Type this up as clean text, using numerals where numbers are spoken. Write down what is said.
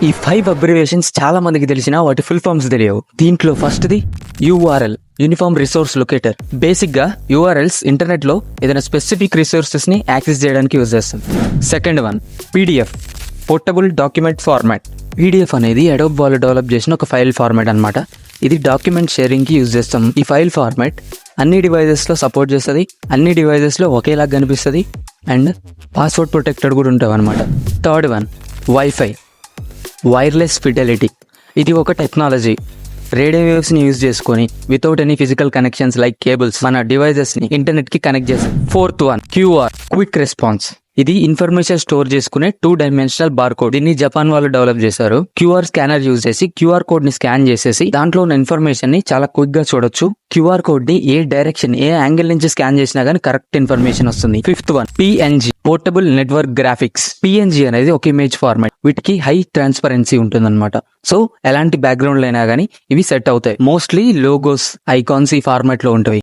ఈ 5 అబ్రివేషన్స్ చాలా మందికి తెలిసినా వాటి ఫుల్ ఫామ్స్ తెలియవు. దీంట్లో ఫస్ట్ది URL, uniform resource locator. Basic గా యూఆర్ఎల్స్ ఇంటర్నెట్ లో ఏదైనా స్పెసిఫిక్ రిసోర్సెస్ ని యాక్సెస్ చేయడానికి యూజ్ చేస్తాం. Second one PDF, portable document format. PDF అనేది అడోబ్ వాళ్ళు డెవలప్ చేసిన ఒక ఫైల్ ఫార్మాట్ అన్నమాట. ఇది డాక్యుమెంట్ షేరింగ్ కి యూజ్ చేస్తాం. ఈ ఫైల్ ఫార్మాట్ అన్ని డివైజెస్ లో సపోర్ట్ చేస్తుంది, అన్ని డివైజెస్ లో ఒకేలాగా కనిపిస్తుంది అండ్ పాస్వర్డ్ ప్రొటెక్టెడ్ కూడా ఉంటుంది అనమాట. Third one wifi, wireless Fidelity. ఇది ఒక టెక్నాలజీ. రేడియో వేవ్స్ ని యూజ్ చేసుకొని without any physical connections like cables మన డివైజెస్ ని ఇంటర్నెట్ కి కనెక్ట్ చేస్తాం. Fourth one QR, quick response. ఇది ఇన్ఫర్మేషన్ స్టోర్ చేసుకునే 2 డైమెన్షనల్ బార్ కోడ్. దీన్ని జపాన్ వాళ్ళు డెవలప్ చేశారు. క్యూఆర్ స్కానర్ యూజ్ చేసి క్యూఆర్ కోడ్ ని స్కాన్ చేసేసి దాంట్లో ఉన్న ఇన్ఫర్మేషన్ ని చాలా క్విక్ గా చూడొచ్చు. క్యూఆర్ కోడ్ ని ఏ డైరెక్షన్, ఏ యాంగిల్ నుంచి స్కాన్ చేసినా గానీ కరెక్ట్ ఇన్ఫర్మేషన్ వస్తుంది. Fifth one PNG, portable network graphics. PNG అనేది ఒక ఇమేజ్ ఫార్మాట్. వీటికి హై ట్రాన్స్పరెన్సీ ఉంటుంది అనమాట. సో ఎలాంటి బ్యాక్గ్రౌండ్ అయినా గానీ ఇవి సెట్ అవుతాయి. మోస్ట్లీ లోగోస్, ఐకాన్స్ ఈ ఫార్మాట్ లో ఉంటాయి.